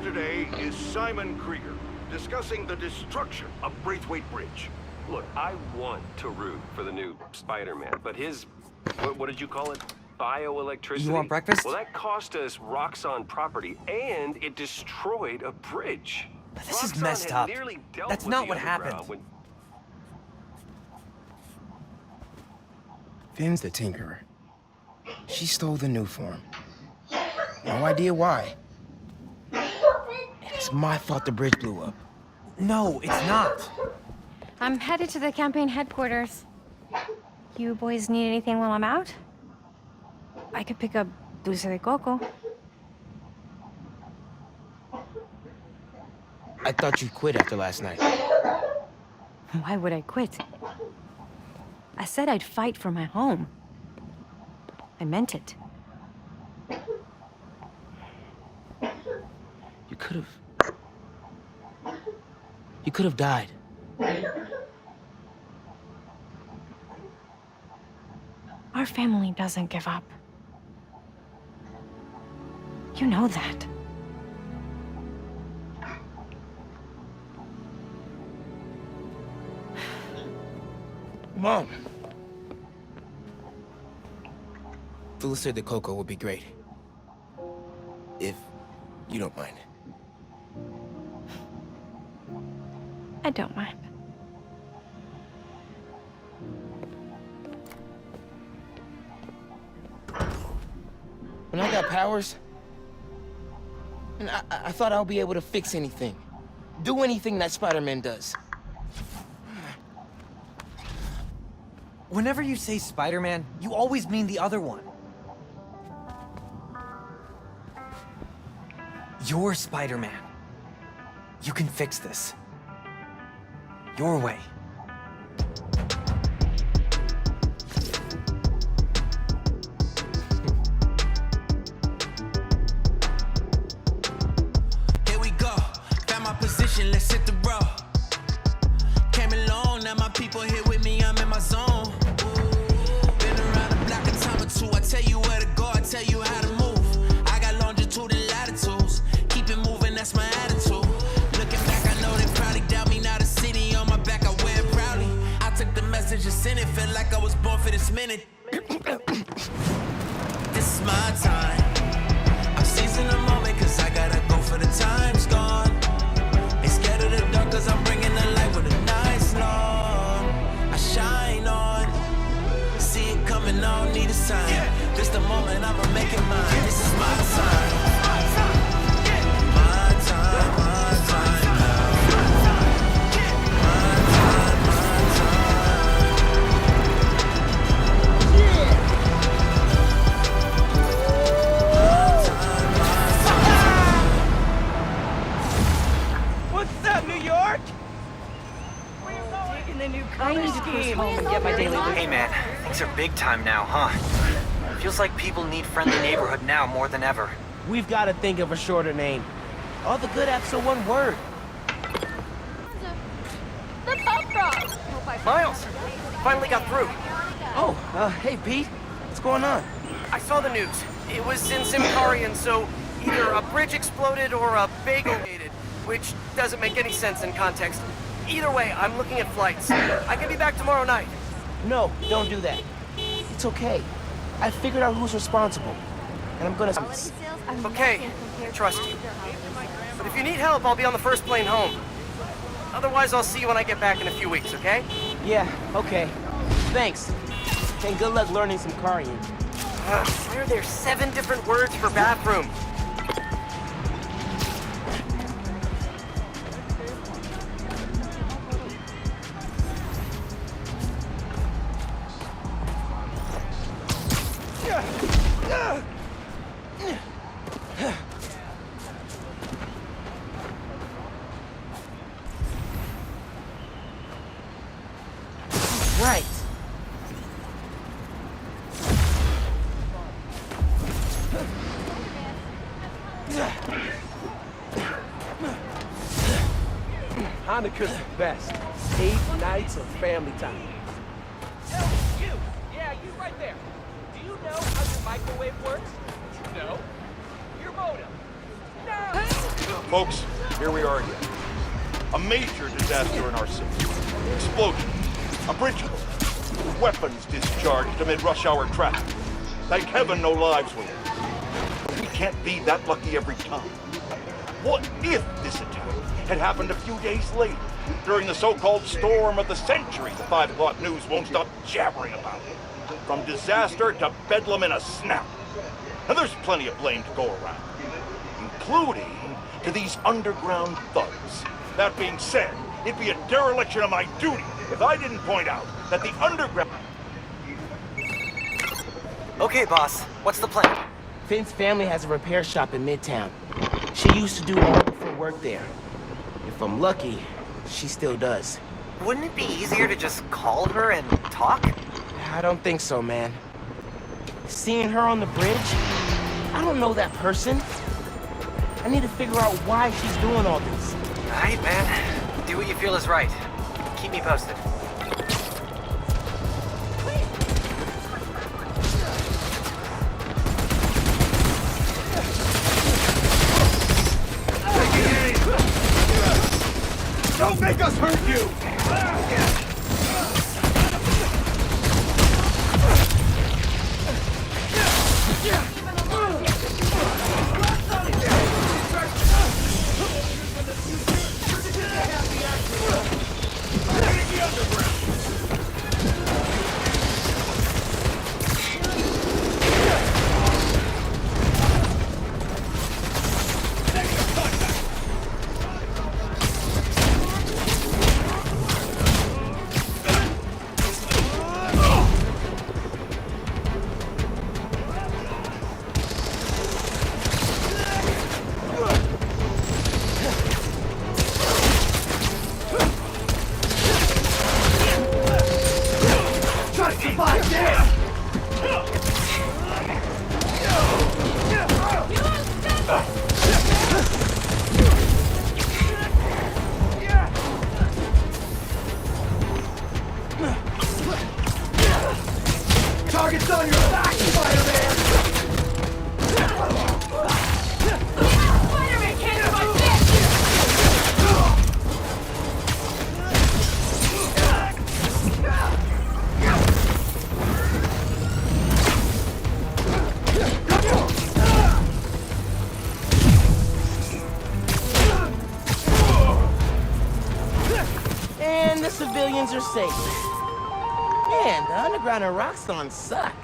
Here today is Simon Krieger, discussing the destruction of Braithwaite Bridge. Look, I want to root for the new Spider-Man, but his, what did you call it? Bioelectricity? You want breakfast? Well, that cost us Roxxon property, and it destroyed a bridge. This is Roxxon messed had up. nearly dealt That's with not the what underground happened. when- Finn's the Tinkerer. She stole the new form. No idea why. And it's my fault the bridge blew up. No, it's not. I'm headed to the campaign headquarters. You boys need anything while I'm out? I could pick up dulce de coco. I thought you'd quit after last night. Why would I quit? I said I'd fight for my home. I meant it. You could have died. Our family doesn't give up. You know that. Mom. Dulce de coco would be great. If you don't mind. I don't mind. When I got powers, and I thought I'll be able to fix anything. Do anything that Spider-Man does. Whenever you say Spider-Man, you always mean the other one. You're Spider-Man. You can fix this. Your way. Here we go. Found my position, let's hit the road. Came along, now my people here with me, I'm in my zone. Been around the block a time or two. I tell you where to go, I tell you how to move. I got longitude and latitudes. Keep it moving, that's my attitude. Looking back, I know they probably doubt me. Now the city on my back, I wear it proudly. I took the message and sent it, felt like I was born for this minute. This is my time. I'm seizing the moment, cause I gotta go for the time's gone. Ain't scared of the dark, cause I'm bringing the light with a nice long. I shine on. See it coming, I don't need a sign. This the moment, I'ma make it mine. This is my time. My time, my time now. My time, my time. What's up, New York? Taking the new color scheme. home and get my daily Hey man, things are big time now, huh? Feels like people need friendly neighborhood now more than ever. We've got to think of a shorter name. All the good apps are one word. The pub frog! Miles! Finally got through. Oh, hey, Pete. What's going on? I saw the news. It was in Simcarian, so either a bridge exploded or a bagel gated, which doesn't make any sense in context. Either way, I'm looking at flights. I can be back tomorrow night. No, don't do that. It's okay. I figured out who's responsible. And I'm gonna... Okay, I trust you. But if you need help, I'll be on the first plane home. Otherwise, I'll see you when I get back in a few weeks, okay? Yeah, okay. Thanks. And good luck learning some Karian. Why are there 7 different words for bathroom? Right. Hanukkah's the best. 8 nights of family time. You! Yeah, you right there. Do you know how your microwave works? No. Your modem. No! Folks, here we are again. A major disaster in our city. Explosion. A bridge. Weapons discharged amid rush hour traffic. Thank heaven no lives were lost. But we can't be that lucky every time. What if this attack had happened a few days later, during the so-called storm of the century the 5 o'clock news won't stop jabbering about? From disaster to bedlam in a snap. And there's plenty of blame to go around, including to these underground thugs. That being said, it'd be a dereliction of my duty if I didn't point out that the underground... Okay, boss. What's the plan? Finn's family has a repair shop in Midtown. She used to do all of her work there. If I'm lucky, she still does. Wouldn't it be easier to just call her and talk? I don't think so, man. Seeing her on the bridge? I don't know that person. I need to figure out why she's doing all this. Alright, man. Do what you feel is right. Keep me posted. Don't make us hurt you! Target's on your back, Spider-Man! Spider-Man can't fight this! And the civilians are safe. Man, the underground and Roxxon suck.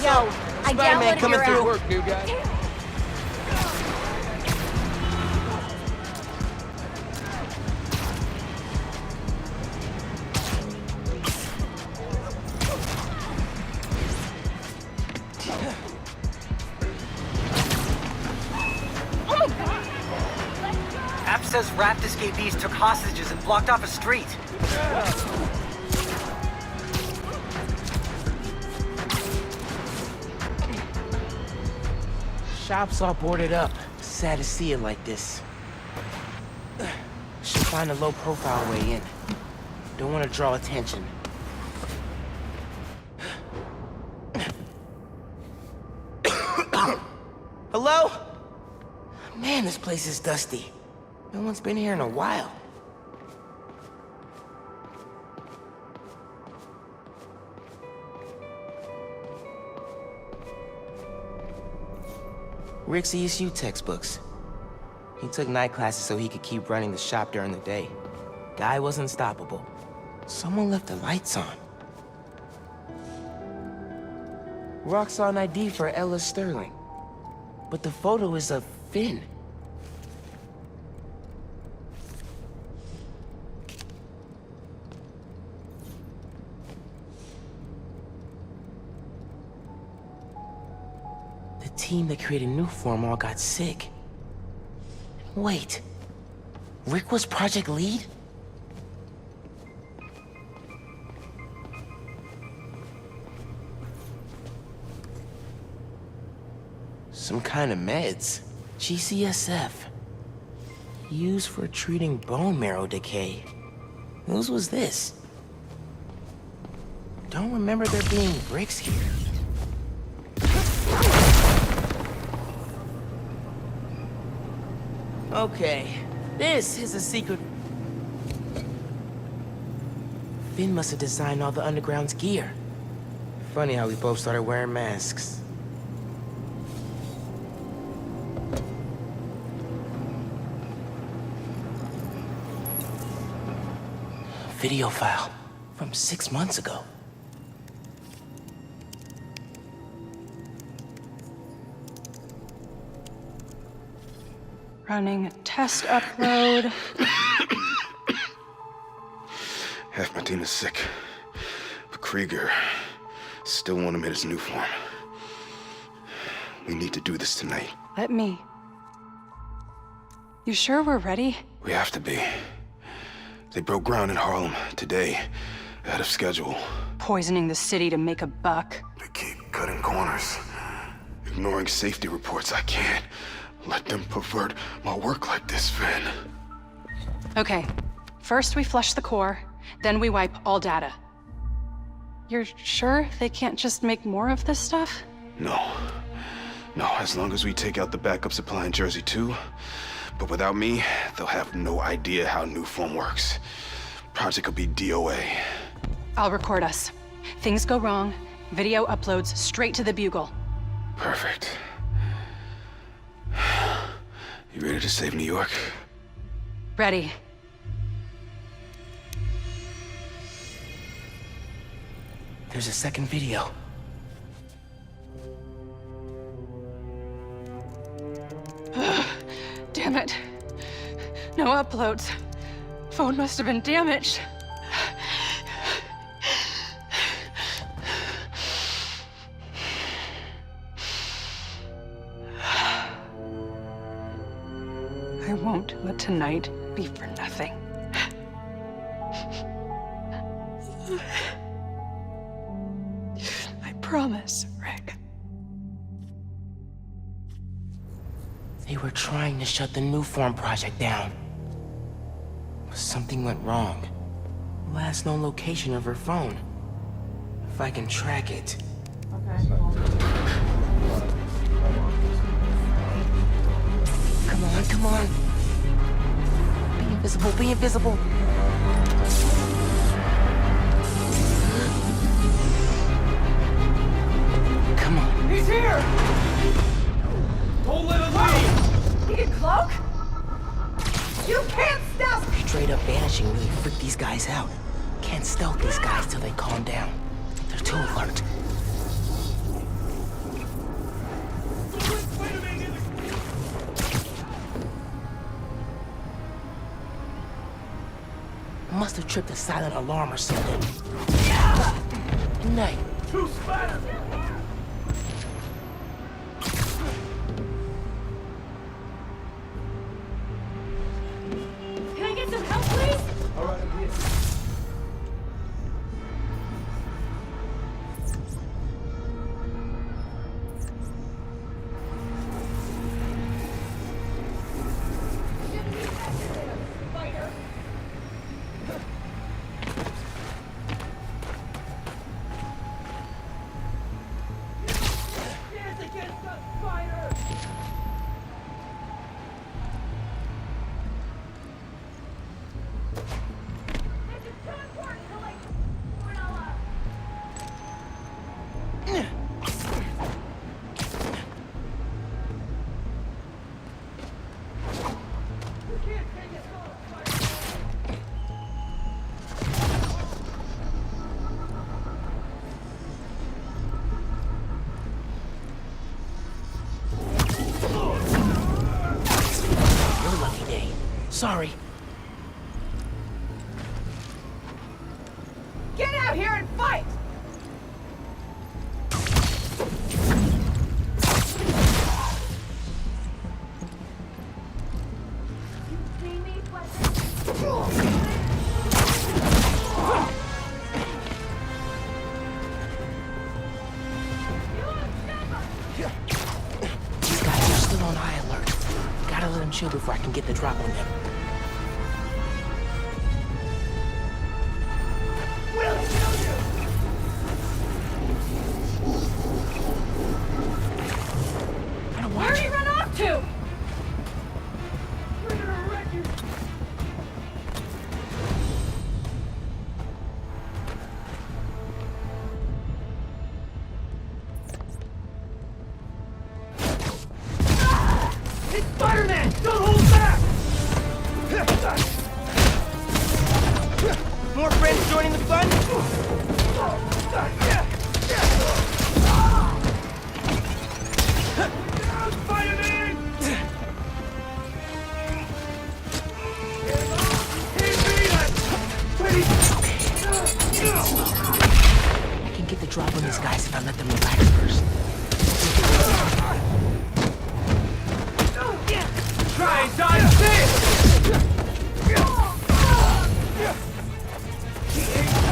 Yo, Spider-Man coming through. Work, new guy. App says raft escapees took hostages and blocked off a street. Shop's all boarded up. Sad to see it like this. Should find a low-profile way in. Don't want to draw attention. Hello? Man, this place is dusty. No one's been here in a while. Rick's ESU textbooks. He took night classes so he could keep running the shop during the day. Guy was unstoppable. Someone left the lights on. Roxxon ID for Ella Sterling. But the photo is of Finn. The team that created Newform all got sick. Wait, Rick was project lead? Some kind of meds. GCSF. Used for treating bone marrow decay. Whose was this? Don't remember there being bricks here. Okay, this is a secret. Finn must have designed all the Underground's gear. Funny how we both started wearing masks. Video file from 6 months ago. Running test upload. Half my team is sick. But Krieger still want him in his new form. We need to do this tonight. Let me. You sure we're ready? We have to be. They broke ground in Harlem today, ahead of schedule. Poisoning the city to make a buck. They keep cutting corners, ignoring safety reports. I can't let them pervert my work like this, Finn. Okay, first we flush the core, then we wipe all data. You're sure they can't just make more of this stuff? No. No, as long as we take out the backup supply in Jersey too. But without me, they'll have no idea how Newform works. Project will be DOA. I'll record us. Things go wrong, video uploads straight to the Bugle. Perfect. You ready to save New York? Ready. There's a second video. Damn it. No uploads. Phone must have been damaged. I won't let tonight be for nothing. I promise, Rick. They were trying to shut the Newform project down. But something went wrong. Last known location of her phone. If I can track it. Come on, come on. Be invisible, be invisible. Come on. He's here! Don't let him leave! You can cloak? You can't stop! Straight up vanishing really freaked these guys out. Can't stealth these guys till they calm down. They're too alert. Must have tripped a silent alarm or something. Good night. Two spiders! Can I get some help, please? All right, I'm here. Dance against the spider! This is too important to like granola. You can't take it all, spider! Your lucky day. Sorry. Get out here and fight! chill before I can get the drop on them. Where'd he run off to? It's Spider-Man! Don't hold back! More friends joining the fun? Spider-Man! I can get the drop on these guys if I let them relax first. Try and dodge this!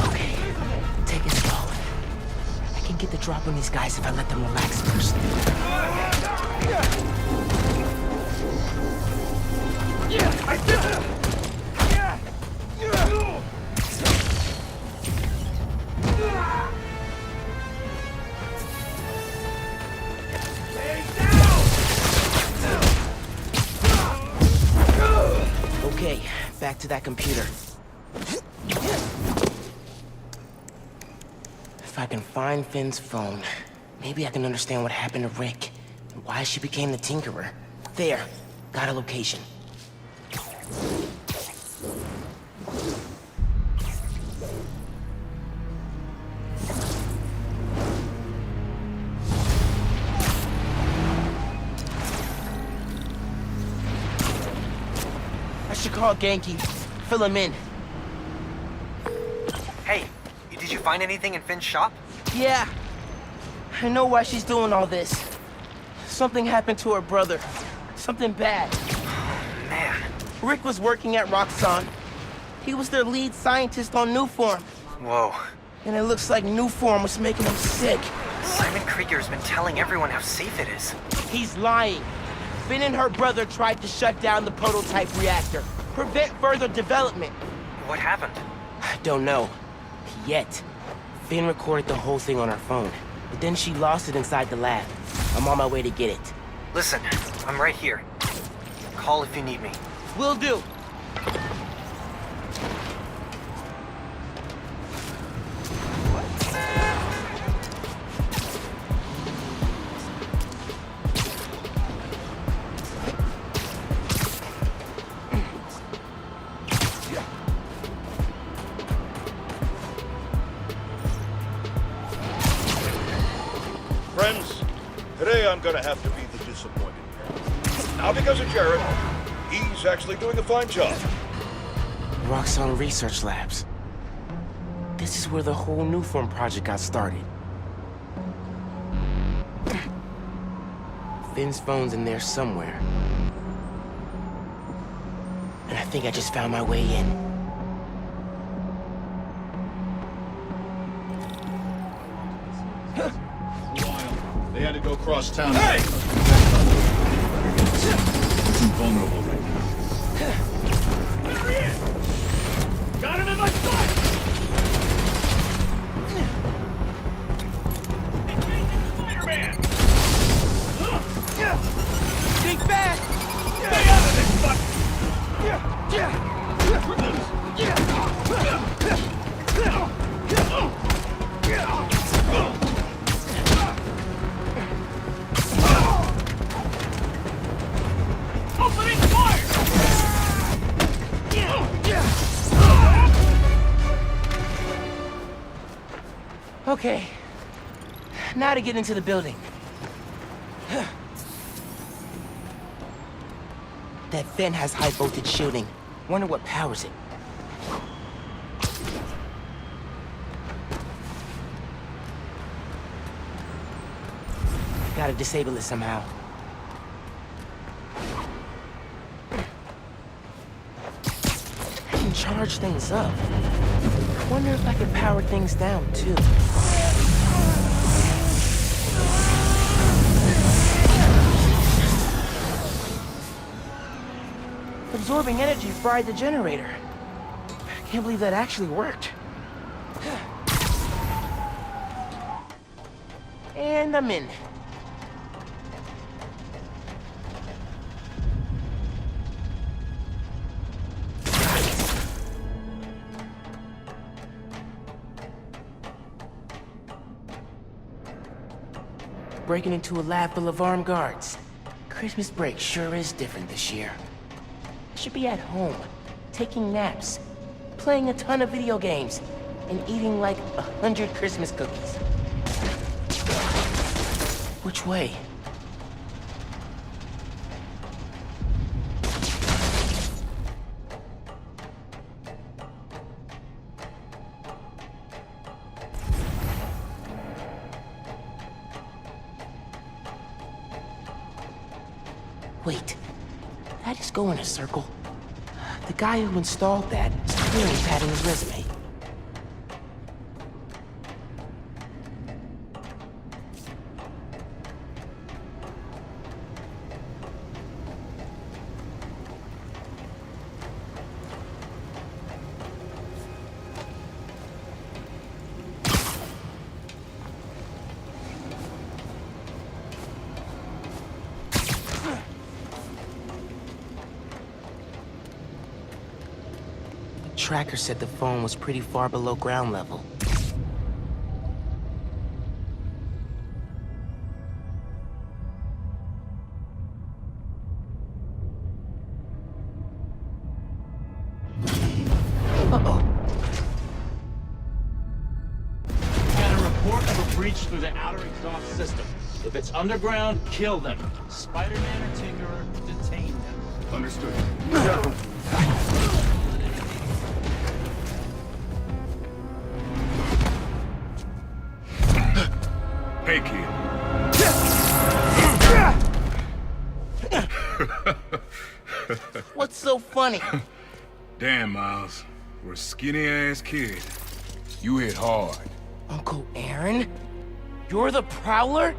Okay, take it slow. I can get the drop on these guys if I let them relax first. Okay, back to that computer. If I can find Finn's phone, maybe I can understand what happened to Rick and why she became the Tinkerer. There, got a location. I should call Genki, fill him in. Hey, did you find anything in Finn's shop? Yeah, I know why she's doing all this. Something happened to her brother. Something bad. Man, Rick was working at Roxxon. He was their lead scientist on Newform. whoa. And it looks like Newform was making him sick. Simon Krieger's been telling everyone how safe it is. He's lying. Finn and her brother tried to shut down the prototype reactor, prevent further development. What happened? I don't know. Yet. Finn recorded the whole thing on her phone, but then she lost it inside the lab. I'm on my way to get it. Listen, I'm right here. Call if you need me. Will do. Friends, today I'm gonna have to be the disappointed parent. Not because of Jared. He's actually doing a fine job. Roxxon Research Labs. This is where the whole Newform project got started. Finn's phone's in there somewhere. And I think I just found my way in. They had to go cross town. Hey! It's invulnerable right now. There he is! Got him in my sight! Spider-Man! Think fast! Stay out of this fuck! Opening fire! Okay. Now to get into the building. That vent has high voltage shielding. Wonder what powers it. Gotta disable it somehow. I can charge things up. Wonder if I can power things down too. absorbing energy fried the generator. I can't believe that actually worked. And I'm in. Breaking into a lab full of armed guards. Christmas break sure is different this year. I should be at home, taking naps, playing a ton of video games, and eating like 100 Christmas cookies. Which way? Wait, that is going a circle. The guy who installed that is clearly padding his resume. Tracker said the phone was pretty far below ground level. Uh-oh. Got a report of a breach through the outer exhaust system. If it's underground, kill them. Spider-Man or Tinkerer, detain them. Understood. Hey, kid. What's so funny? Damn, Miles. For a skinny-ass kid, you hit hard. Uncle Aaron? You're the Prowler?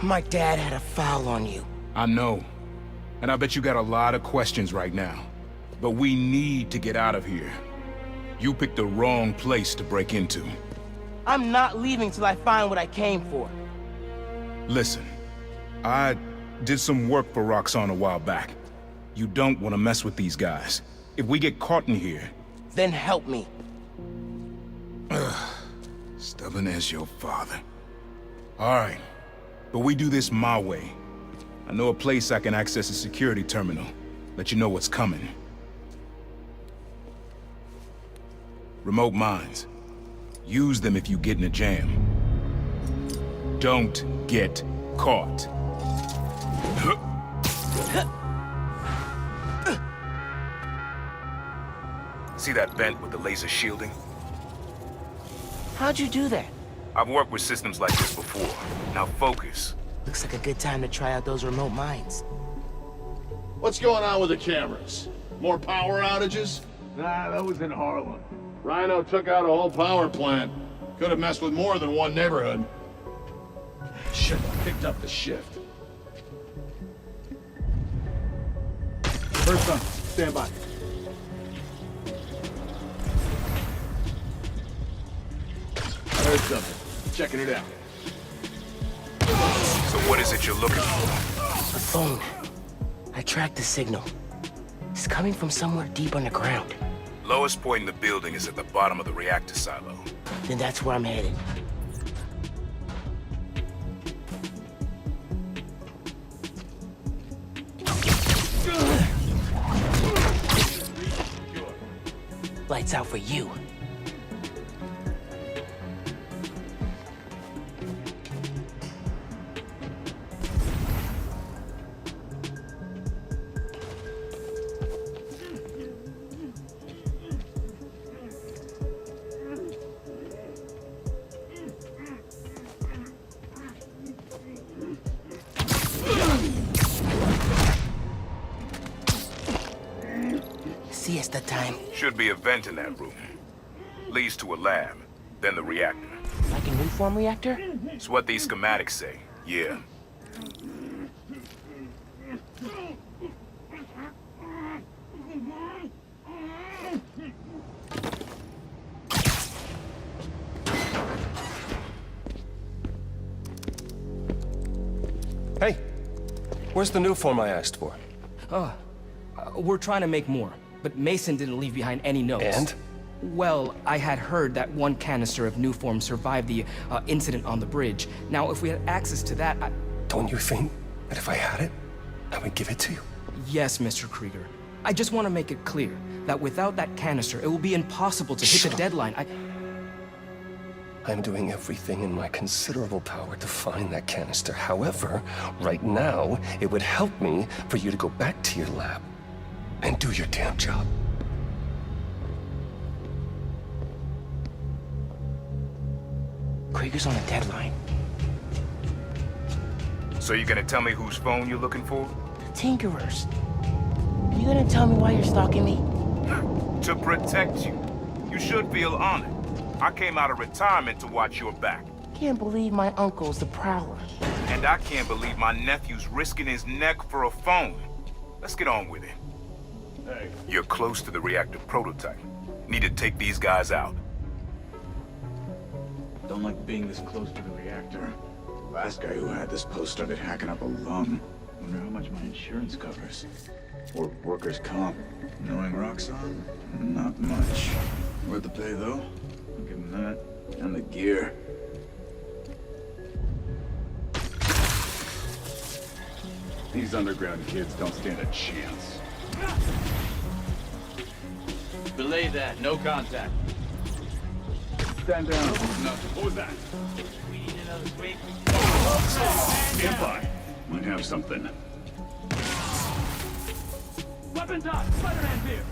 My dad had a foul on you. I know. And I bet you got a lot of questions right now. But we need to get out of here. You picked the wrong place to break into. I'm not leaving till I find what I came for. Listen, I did some work for Roxxon a while back. You don't want to mess with these guys. If we get caught in here... Then help me. Stubborn as your father. All right, but we do this my way. I know a place I can access a security terminal. Let you know what's coming. Remote mines. Use them if you get in a jam. Don't get caught. See that vent with the laser shielding? How'd you do that? I've worked with systems like this before. Now focus. Looks like a good time to try out those remote mines. What's going on with the cameras? More power outages? Nah, that was in Harlem. Rhino took out a whole power plant. Could have messed with more than one neighborhood. Should have picked up the shift. First up, stand by. I heard something. Checking it out. So what is it you're looking for? A phone. I tracked the signal. It's coming from somewhere deep underground. Lowest point in the building is at the bottom of the reactor silo. Then that's where I'm headed. Lights out for you. Siesta time. Should be a vent in that room. Leads to a lab, then the reactor. Like a new form reactor? It's what these schematics say, yeah. Hey, where's the new form I asked for? We're trying to make more, but Mason didn't leave behind any notes. And? Well, I had heard that one canister of new form survived the incident on the bridge. Now, if we had access to that, Don't you think that if I had it, I would give it to you? Yes, Mr. Krieger. I just want to make it clear that without that canister, it will be impossible to hit the deadline. I'm doing everything in my considerable power to find that canister. However, right now, it would help me for you to go back to your lab and do your damn job. Krieger's on a deadline. So you gonna tell me whose phone you're looking for? Tinkerers. Are you gonna tell me why you're stalking me? To protect you. You should feel honored. I came out of retirement to watch your back. Can't believe my uncle's the Prowler. And I can't believe my nephew's risking his neck for a phone. Let's get on with it. Hey. You're close to the reactor prototype. Need to take these guys out. Don't like being this close to the reactor. Last guy who had this post started hacking up a lung. Wonder how much my insurance covers. Or workers' comp. Knowing Roxxon? Not much. Worth the pay, though. I'll give him that. And the gear. These underground kids don't stand a chance. Belay that. No contact. Stand down. No. What was that? We need another break. Stand by. Might have something. Weapons up! Spider-Man here!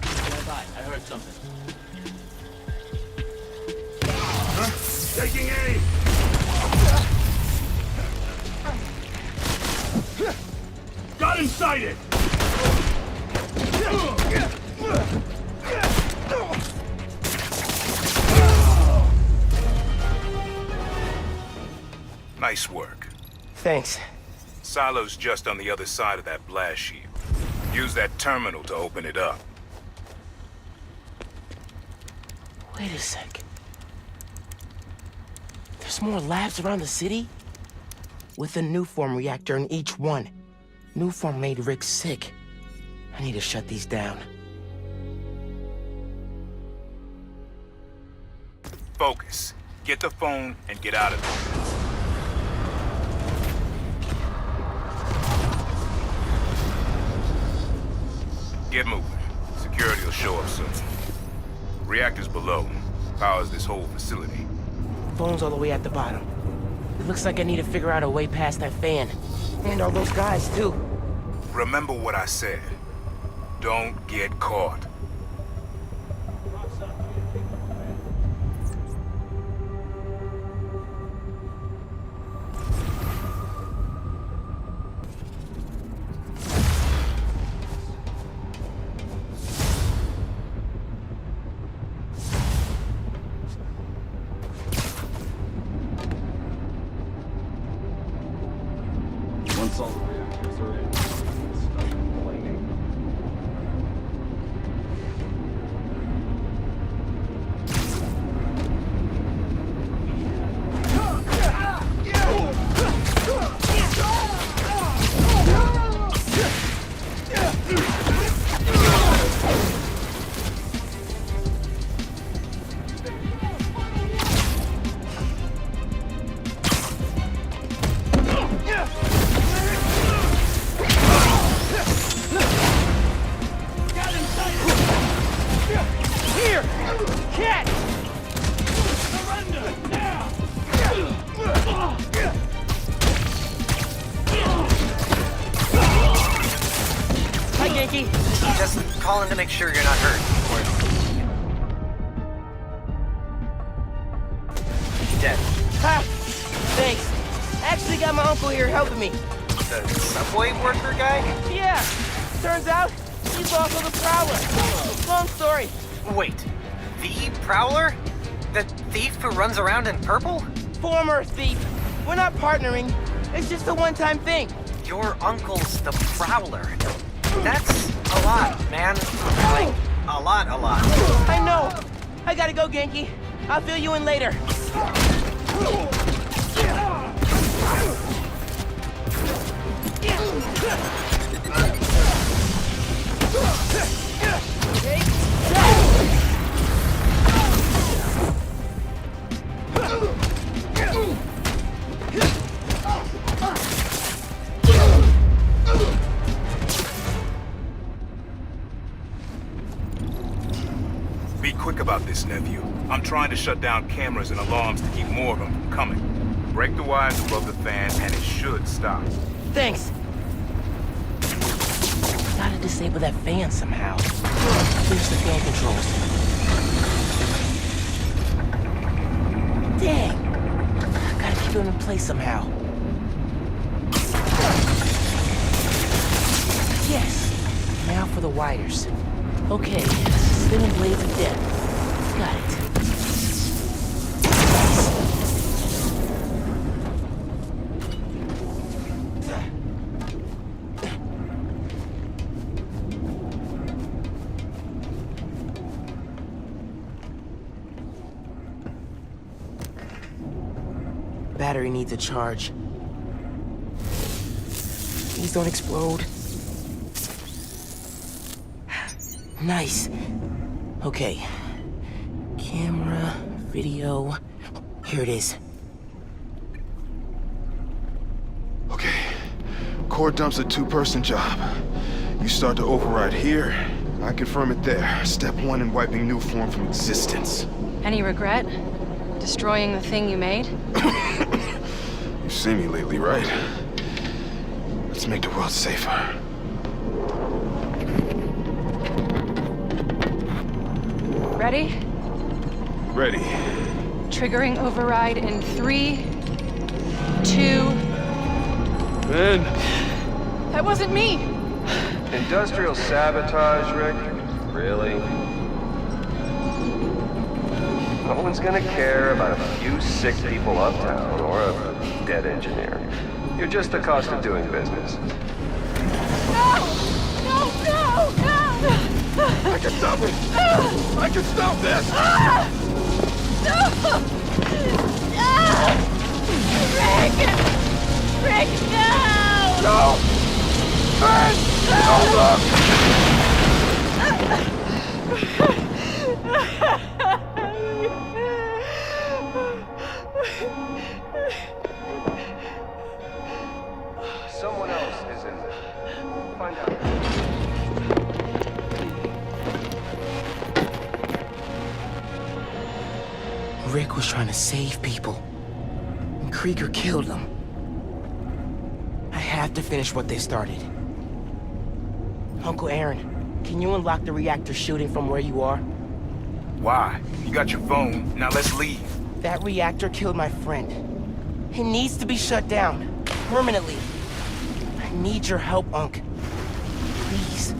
Stand by. I heard something. Taking aim! Got inside it! Nice work. Thanks. Silo's just on the other side of that blast shield. Use that terminal to open it up. Wait a sec. There's more labs around the city? With a new form reactor in each one. New form made Rick sick. I need to shut these down. Focus. Get the phone and get out of there. Get moving. Security will show up soon. Reactor's below. Powers this whole facility. Phone's all the way at the bottom. It looks like I need to figure out a way past that fan. And all those guys, too. Remember what I said. Don't get caught. Once all the reactors are in, start complaining. Just calling to make sure you're not hurt. Dead. Ha! Thanks. Actually got my uncle here helping me. The subway worker guy? Yeah. Turns out, he's also the Prowler. Long story. Wait, the Prowler? The thief who runs around in purple? Former thief. We're not partnering. It's just a one-time thing. Your uncle's the Prowler. That's a lot, man. Like, a lot. I know! I gotta go, Genki. I'll fill you in later. Be quick about this, nephew. I'm trying to shut down cameras and alarms to keep more of them from coming. Break the wires above the fan and it should stop. Thanks. Gotta disable that fan somehow. Here's the fan controls. Dang. Gotta keep them in place somehow. Yes. Now for the wires. Okay. Spinning blades of death. Got it. Battery needs a charge. Please don't explode. Nice. Okay. Camera, video. Here it is. Okay. Core dump's a two-person job. You start to override here, I confirm it there. Step 1 in wiping new form from existence. Any regret? Destroying the thing you made? You've seen me lately, right? Let's make the world safer. Ready? Ready. Triggering override in 3, 2... Ben! That wasn't me! Industrial sabotage, Rick? Really? No one's gonna care about a few sick people uptown or a dead engineer. You're just the cost of doing business. No! No, no, no! I can stop it! I can stop this! No! No! Rick! Rick, no! No! Ben! No, look! Someone else is in there. Find out. Rick was trying to save people. And Krieger killed them. I have to finish what they started. Uncle Aaron, can you unlock the reactor shooting from where you are? Why? You got your phone. Now let's leave. That reactor killed my friend. It needs to be shut down. Permanently. I need your help, Unc. Please.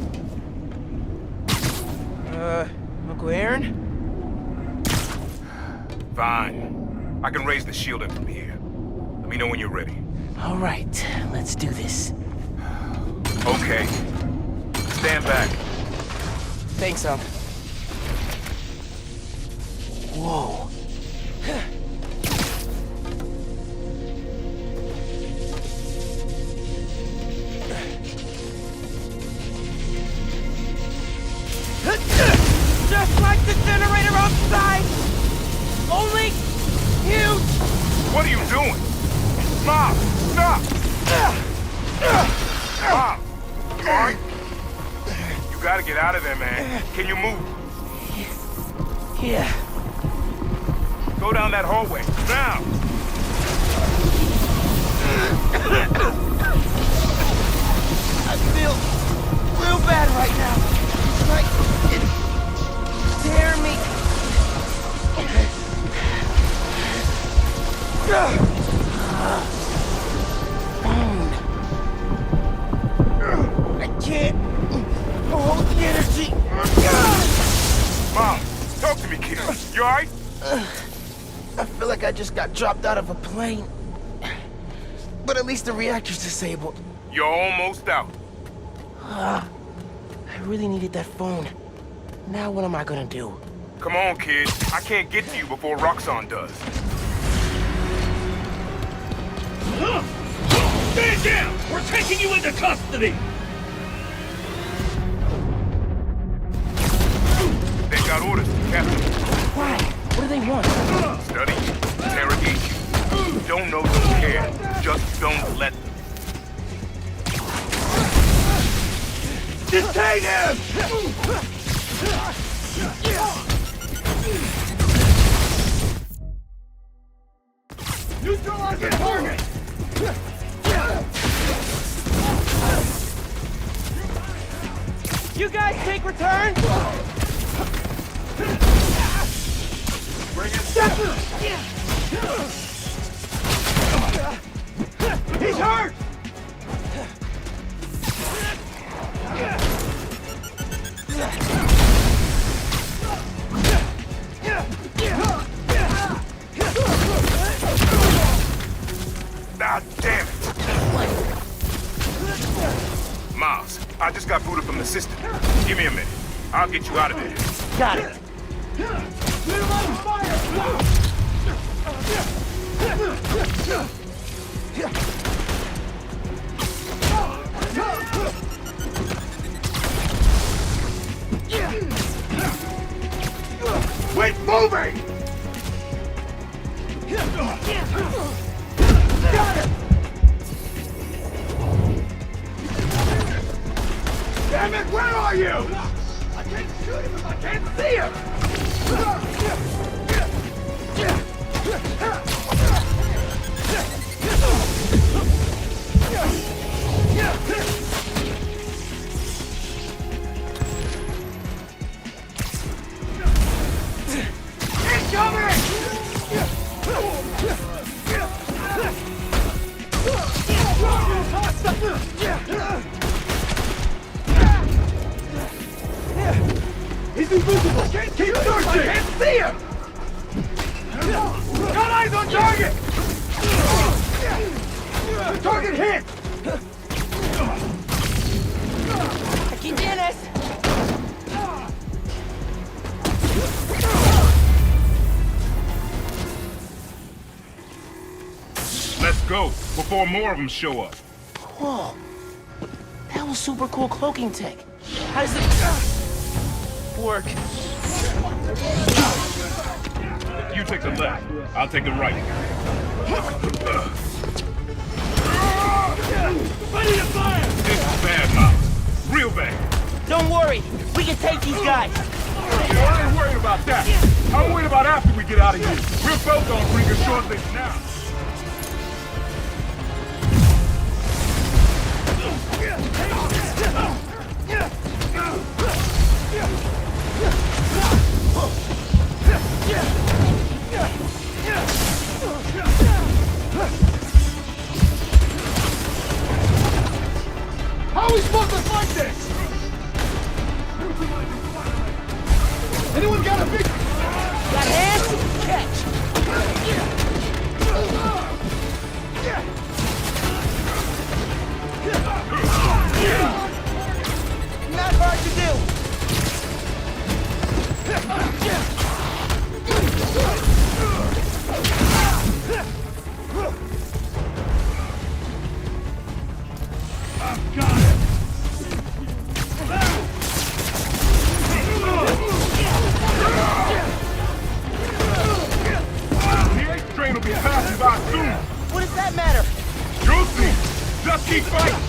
Uncle Aaron? Fine. I can raise the shielding from here. Let me know when you're ready. All right, let's do this. Okay. Stand back. Thanks, Unc. Whoa. Just like the generator outside! Only huge! What are you doing? Mom, stop! Mom, you alright? You gotta get out of there, man. Can you move? Yeah. Go down that hallway. Now! I feel real bad right now. It's like it's tearing me. I can't hold the energy. Mom, talk to me, kid. You alright? I feel like I just got dropped out of a plane. But at least the reactor's disabled. You're almost out. I really needed that phone. Now what am I gonna do? Come on, kid. I can't get to you before Roxxon does. Stand down! We're taking you into custody! They got orders, Captain. Why? What do they want? Study, interrogate you. Don't know, don't care. Just don't let them. Detain him! Neutralize the target! You guys take return? Bring it down! He's hurt! Ah, damn it! Miles, I just got booted from the system. Give me a minute. I'll get you out of there. Got it. Quit moving! Got it! Damn it, where are you? I can't shoot him if I can't see him! He's invisible! Keep searching! I can't see him! Got eyes on target! The target hit! Aquí tienes! Let's go, before more of them show up. Whoa. That was super cool cloaking tech. How does it work? You take the left, I'll take the right. Ready to fire! This is bad, Miles. Real bad. Don't worry. We can take these guys. I ain't worried about that. I'm worried about after we get out of here. We're both on bring a short list now. How are we supposed to fight this? Anyone got a big... Got hands? Catch! Not hard to do! Train will be passing by soon. What does that matter? You'll see. Just keep fighting.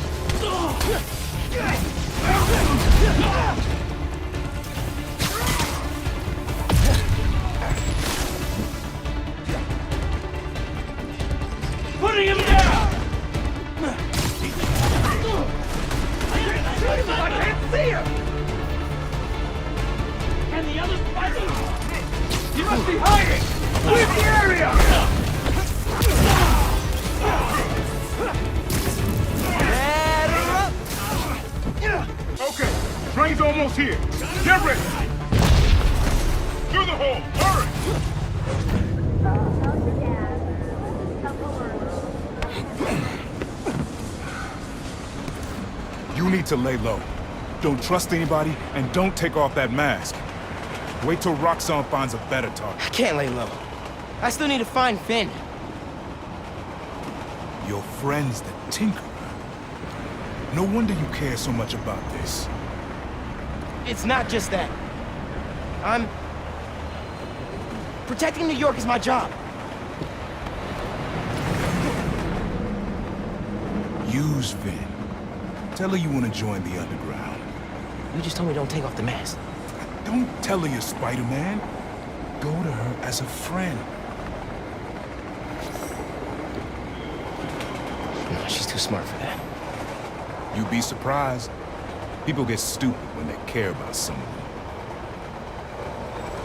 Putting him down! I can't see him! And the other spider? He must be hiding! Leave the area! Okay, train's almost here. Get ready. Through the hole. Hurry! You need to lay low. don't trust anybody, and don't take off that mask. Wait till Roxxon finds a better target. I can't lay low. I still need to find Finn. Your friend's the Tinkerer. No wonder you care so much about this. It's not just that. Protecting New York is my job. Use Finn. Tell her you want to join the underground. You just told me don't take off the mask. Don't tell her you're Spider-Man. Go to her as a friend. No, she's too smart for that. You'd be surprised. People get stupid when they care about someone.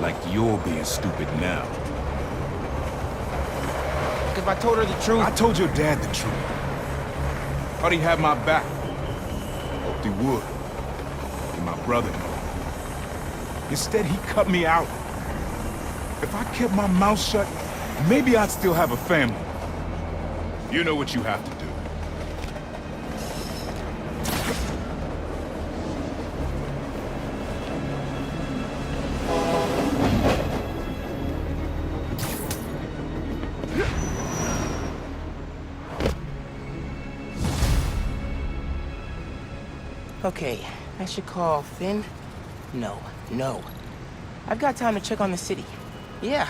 Like you're being stupid now. If I told her the truth... I told your dad the truth. Thought he had my back. Hoped he would. And my brother. Instead, he cut me out. If I kept my mouth shut, maybe I'd still have a family. You know what you have to do. Okay, I should call Finn? No. I've got time to check on the city. Yeah,